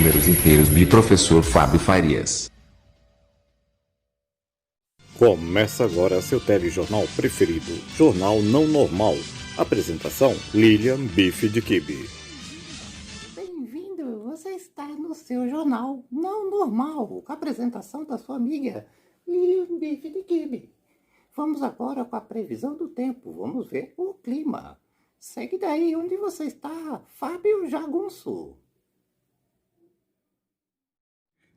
números inteiros de professor Fábio Farias. Começa agora seu telejornal preferido, Jornal Não Normal. Apresentação, Lilian Bife de Kibe. Bem-vindo, você está no seu Jornal Não Normal, com a apresentação da sua amiga Lilian Bife de Kibe. Vamos agora com a previsão do tempo, vamos ver o clima. Segue daí, onde você está, Fábio Jagunço?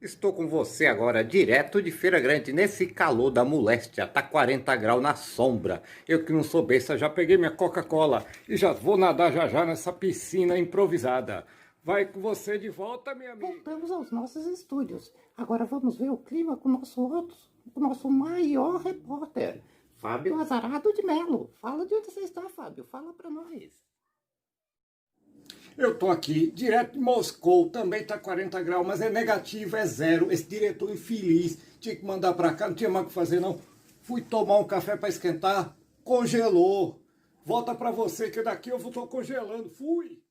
Estou com você agora, direto de Feira Grande, nesse calor da moléstia, tá 40 graus na sombra. Eu que não sou besta, já peguei minha Coca-Cola e já vou nadar já nessa piscina improvisada. Vai com você de volta, minha amiga. Voltamos aos nossos estúdios. Agora vamos ver o clima com o nosso maior repórter, Fábio Azarado de Melo. Fala de onde você está, Fábio, fala para nós. Eu tô aqui, direto de Moscou, também tá 40 graus, mas é negativo, é zero. Esse diretor infeliz tinha que mandar pra cá, não tinha mais o que fazer não. Fui tomar um café pra esquentar, congelou. Volta pra você que daqui eu tô congelando, fui.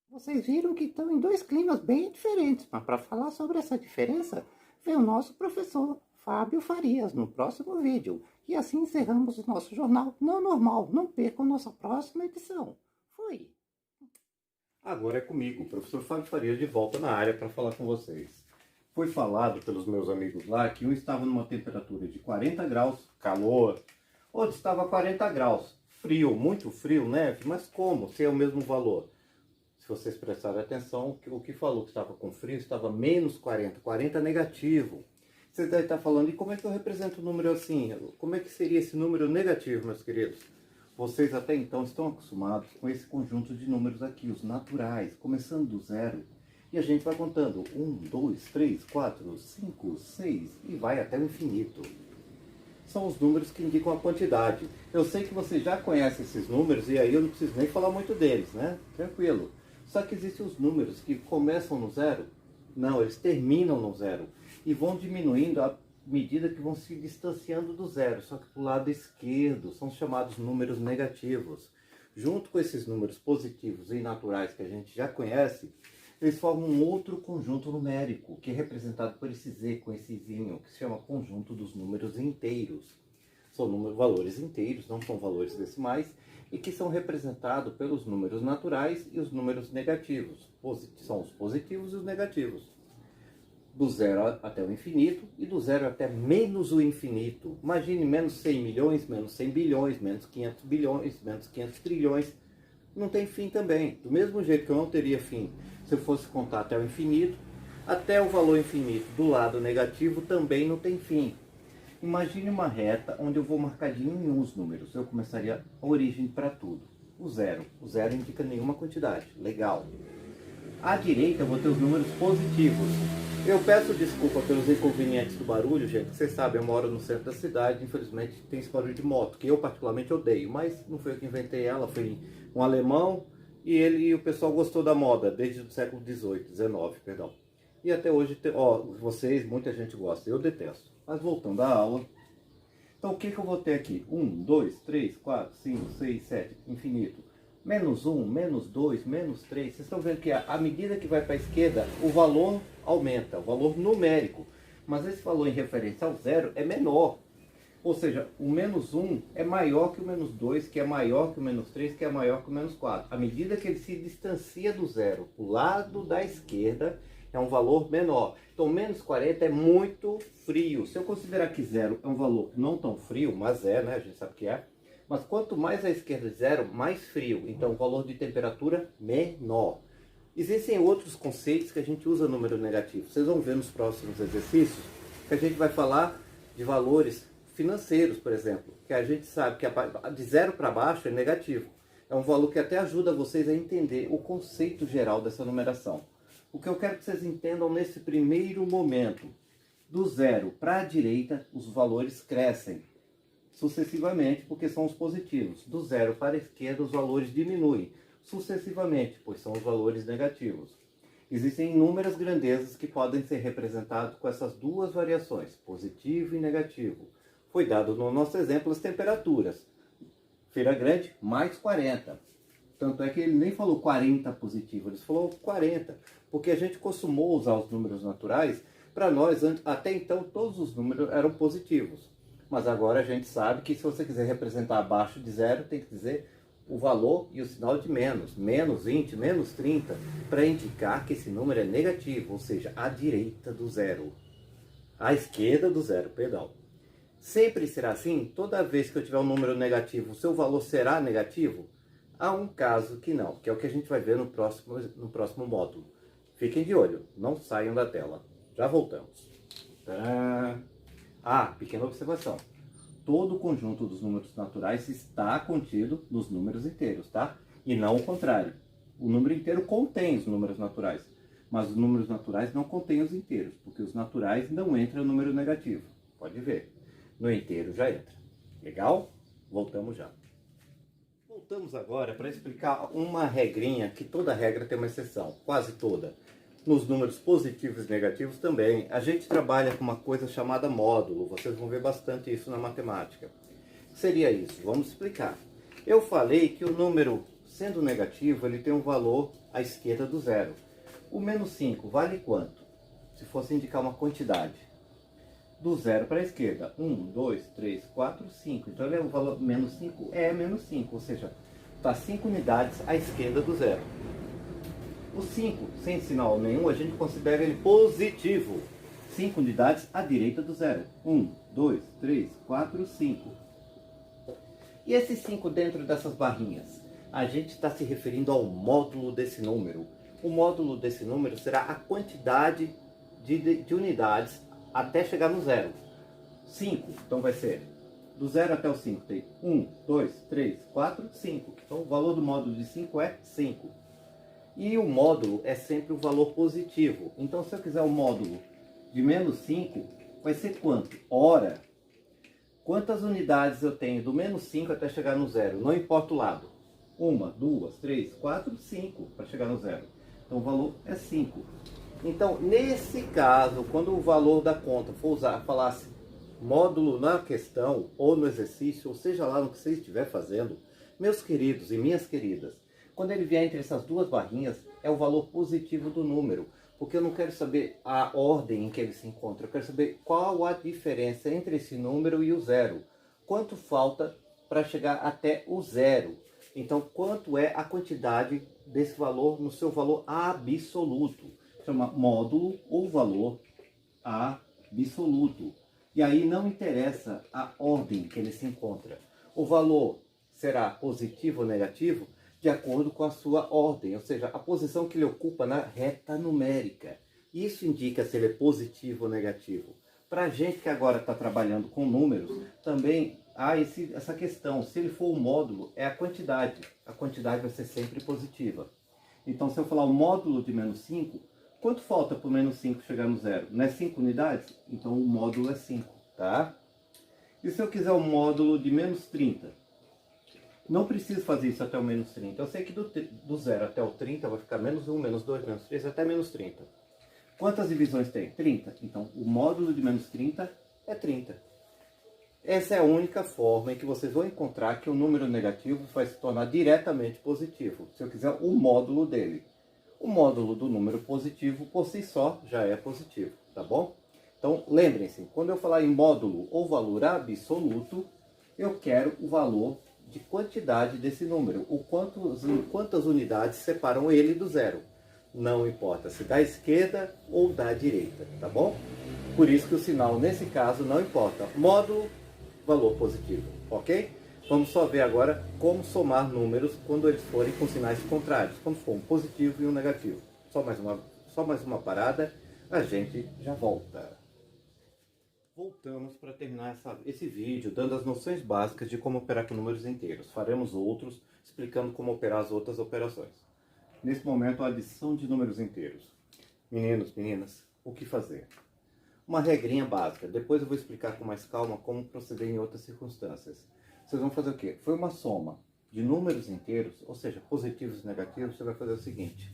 Vocês viram que estão em dois climas bem diferentes, mas para falar sobre essa diferença, vem o nosso professor Fábio Farias no próximo vídeo. E assim encerramos o nosso Jornal Não Normal. Não percam nossa próxima edição. Fui! Agora é comigo, o professor Fábio Farias, de volta na área para falar com vocês. Foi falado pelos meus amigos lá que um estava numa temperatura de 40 graus, calor, outro estava a 40 graus, frio, muito frio, neve, mas como, se é o mesmo valor? Se vocês prestarem atenção, o que falou que estava com frio estava menos 40, 40 negativo. Você deve estar falando, e como é que eu represento o número assim? Como é que seria esse número negativo, meus queridos? Vocês até então estão acostumados com esse conjunto de números aqui, os naturais, começando do zero. E a gente vai contando 1, 2, 3, 4, 5, 6 e vai até o infinito. São os números que indicam a quantidade. Eu sei que vocês já conhecem esses números e aí eu não preciso nem falar muito deles, né? Tranquilo. Só que existem os números que começam no zero. Não, eles terminam no zero. E vão diminuindo à medida que vão se distanciando do zero, só que para o lado esquerdo, são chamados números negativos. Junto com esses números positivos e naturais que a gente já conhece, eles formam um outro conjunto numérico, que é representado por esse Z com esse zinho, que se chama conjunto dos números inteiros. São valores inteiros, não são valores decimais, e que são representados pelos números naturais e os números negativos. São os positivos e os negativos. Do zero até o infinito e do zero até menos o infinito. Imagine menos 100 milhões, menos 100 bilhões, menos 500 bilhões, menos 500 trilhões. Não tem fim também. Do mesmo jeito que eu não teria fim se eu fosse contar até o infinito, até o valor infinito do lado negativo também não tem fim. Imagine uma reta onde eu vou marcadinho em uns números. Eu começaria a origem para tudo. O zero. O zero indica nenhuma quantidade. Legal. À direita eu vou ter os números positivos. Eu peço desculpa pelos inconvenientes do barulho, gente. Vocês sabem, eu moro no centro da cidade, infelizmente tem esse barulho de moto, que eu particularmente odeio, mas não foi eu que inventei ela, foi um alemão e o pessoal gostou da moda, desde o século XVIII, XIX, perdão. E até hoje, vocês, muita gente gosta, eu detesto. Mas voltando à aula, então o que eu vou ter aqui? 1, 2, 3, 4, 5, 6, 7, infinito. Menos 1, menos 2, menos 3. Vocês estão vendo que à medida que vai para a esquerda, o valor aumenta, o valor numérico. Mas esse valor em referência ao zero é menor. Ou seja, o menos 1 é maior que o menos 2, que é maior que o menos 3, que é maior que o menos 4. À medida que ele se distancia do zero, o lado da esquerda é um valor menor. Então, menos 40 é muito frio. Se eu considerar que zero é um valor não tão frio, mas é, né? A gente sabe que é. Mas quanto mais à esquerda de zero, mais frio. Então, o valor de temperatura menor. Existem outros conceitos que a gente usa número negativo. Vocês vão ver nos próximos exercícios que a gente vai falar de valores financeiros, por exemplo. Que a gente sabe que de zero para baixo é negativo. É um valor que até ajuda vocês a entender o conceito geral dessa numeração. O que eu quero que vocês entendam nesse primeiro momento. Do zero para a direita, os valores crescem sucessivamente, porque são os positivos. Do zero para a esquerda, os valores diminuem sucessivamente, pois são os valores negativos. Existem inúmeras grandezas que podem ser representadas com essas duas variações, positivo e negativo. Foi dado no nosso exemplo as temperaturas. Feira Grande, mais 40. Tanto é que ele nem falou 40 positivo, ele falou 40, porque a gente costumou usar os números naturais. Para nós, até então, todos os números eram positivos. Mas agora a gente sabe que se você quiser representar abaixo de zero, tem que dizer o valor e o sinal de menos. Menos 20, menos 30, para indicar que esse número é negativo, ou seja, à direita do zero. À esquerda do zero, perdão. Sempre será assim? Toda vez que eu tiver um número negativo, o seu valor será negativo? Há um caso que não, que é o que a gente vai ver no próximo módulo. Fiquem de olho, não saiam da tela. Já voltamos. Tadã! Ah, pequena observação. Todo o conjunto dos números naturais está contido nos números inteiros, tá? E não o contrário. O número inteiro contém os números naturais, mas os números naturais não contêm os inteiros, porque os naturais não entram no número negativo. Pode ver. No inteiro já entra. Legal? Voltamos já. Voltamos agora para explicar uma regrinha, que toda regra tem uma exceção, quase toda. Nos números positivos e negativos também, a gente trabalha com uma coisa chamada módulo. Vocês vão ver bastante isso na matemática. O que seria isso? Vamos explicar. Eu falei que o número, sendo negativo, ele tem um valor à esquerda do zero. O menos 5 vale quanto? Se fosse indicar uma quantidade. Do zero para a esquerda. 1, 2, 3, 4, 5. Então ele é o valor menos 5, é menos 5. Ou seja, está 5 unidades à esquerda do zero. O 5, sem sinal nenhum, a gente considera ele positivo. 5 unidades à direita do zero. 1, 2, 3, 4, 5. E esses 5 dentro dessas barrinhas? A gente está se referindo ao módulo desse número. O módulo desse número será a quantidade de unidades até chegar no zero. 5, então vai ser do 0 até o 5 tem 1, 2, 3, 4, 5. Então o valor do módulo de 5 é 5. E o módulo é sempre o valor positivo. Então se eu quiser o módulo de menos 5, vai ser quanto? Ora, quantas unidades eu tenho do menos 5 até chegar no zero? Não importa o lado. 1, 2, 3, 4, 5 para chegar no zero. Então o valor é 5. Então, nesse caso, quando o valor da conta for falasse módulo na questão, ou no exercício, ou seja lá no que você estiver fazendo, meus queridos e minhas queridas, quando ele vier entre essas duas barrinhas, é o valor positivo do número, porque eu não quero saber a ordem em que ele se encontra, eu quero saber qual a diferença entre esse número e o zero. Quanto falta para chegar até o zero? Então, quanto é a quantidade desse valor no seu valor absoluto? Chama módulo ou valor absoluto. E aí não interessa a ordem que ele se encontra. O valor será positivo ou negativo de acordo com a sua ordem, ou seja, a posição que ele ocupa na reta numérica. Isso indica se ele é positivo ou negativo. Para a gente que agora está trabalhando com números, também há essa questão. Se ele for o módulo, é a quantidade. A quantidade vai ser sempre positiva. Então, se eu falar o módulo de menos 5, quanto falta para o menos 5 chegar no zero? Não é 5 unidades? Então o módulo é 5, tá? E se eu quiser o módulo de menos 30? Não preciso fazer isso até o menos 30. Eu sei que do 0 até o 30 vai ficar menos 1, menos 2, menos 3, até menos 30. Quantas divisões tem? 30. Então o módulo de menos 30 é 30. Essa é a única forma em que vocês vão encontrar que o número negativo vai se tornar diretamente positivo. Se eu quiser o módulo dele. O módulo do número positivo, por si só, já é positivo, tá bom? Então, lembrem-se, quando eu falar em módulo ou valor absoluto, eu quero o valor de quantidade desse número. Quantas unidades separam ele do zero. Não importa se da esquerda ou da direita, tá bom? Por isso que o sinal, nesse caso, não importa. Módulo, valor positivo, ok? Vamos só ver agora como somar números quando eles forem com sinais contrários, como for um positivo e um negativo. Só mais uma parada, a gente já volta. Voltamos para terminar esse vídeo, dando as noções básicas de como operar com números inteiros. Faremos outros, explicando como operar as outras operações. Nesse momento, a adição de números inteiros. Meninos, meninas, o que fazer? Uma regrinha básica. Depois eu vou explicar com mais calma como proceder em outras circunstâncias. Vocês vão fazer o quê? Foi uma soma de números inteiros, ou seja, positivos e negativos, você vai fazer o seguinte.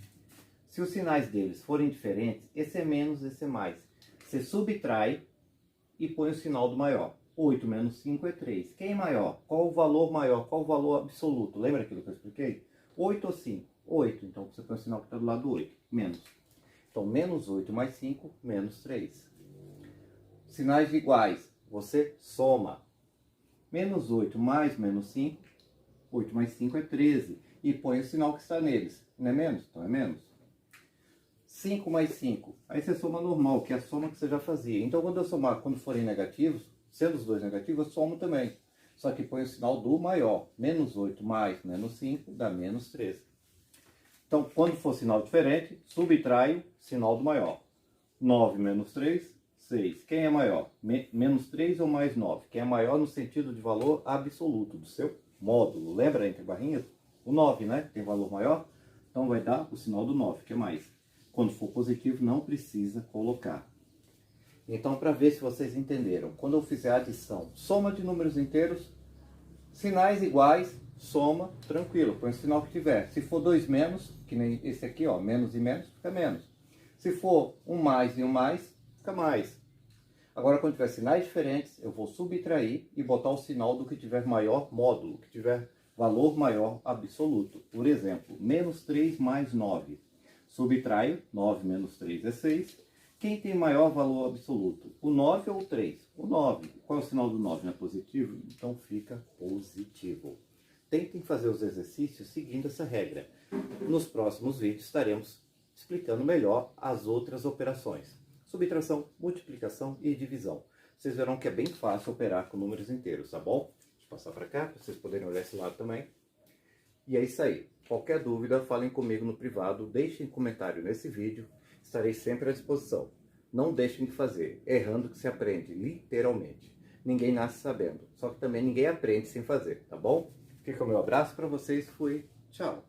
Se os sinais deles forem diferentes, esse é menos, esse é mais. Você subtrai e põe o sinal do maior. 8 menos 5 é 3. Quem é maior? Qual o valor maior? Qual o valor absoluto? Lembra aquilo que eu expliquei? 8 ou 5? 8. Então você põe o sinal que está do lado do 8. Menos. Então, menos 8 mais 5, menos 3. Sinais iguais. Você soma. Menos 8 mais menos 5. 8 mais 5 é 13. E põe o sinal que está neles. Não é menos? Então é menos. 5 mais 5. Aí você soma normal, que é a soma que você já fazia. Então, quando eu somar, quando forem negativos, sendo os dois negativos, eu somo também. Só que põe o sinal do maior. Menos 8 mais menos 5 dá menos 13. Então, quando for sinal diferente, subtraio sinal do maior. 9 menos 3, 6. Quem é maior? Menos 3 ou mais 9? Quem é maior no sentido de valor absoluto do seu módulo. Lembra entre barrinhas? O 9, né? Tem valor maior. Então, vai dar o sinal do 9, que é mais. Quando for positivo, não precisa colocar. Então, para ver se vocês entenderam, quando eu fizer a adição, soma de números inteiros, sinais iguais, soma, tranquilo, põe o sinal que tiver. Se for 2 menos, que nem esse aqui, ó, menos e menos, fica menos. Se for um mais e um mais, fica mais. Agora, quando tiver sinais diferentes, eu vou subtrair e botar o sinal do que tiver maior módulo, que tiver valor maior absoluto. Por exemplo, menos 3 mais 9. Subtraio, 9 menos 3 é 6. Quem tem maior valor absoluto? O 9 ou o 3? O 9. Qual é o sinal do 9? Não é positivo? Então fica positivo. Tentem fazer os exercícios seguindo essa regra. Nos próximos vídeos estaremos explicando melhor as outras operações. Subtração, multiplicação e divisão. Vocês verão que é bem fácil operar com números inteiros, tá bom? Deixa eu passar para cá, para vocês poderem olhar esse lado também. E é isso aí. Qualquer dúvida, falem comigo no privado, deixem comentário nesse vídeo, estarei sempre à disposição. Não deixem de fazer, errando que se aprende, literalmente. Ninguém nasce sabendo, só que também ninguém aprende sem fazer, tá bom? Fica o meu abraço para vocês, fui, tchau!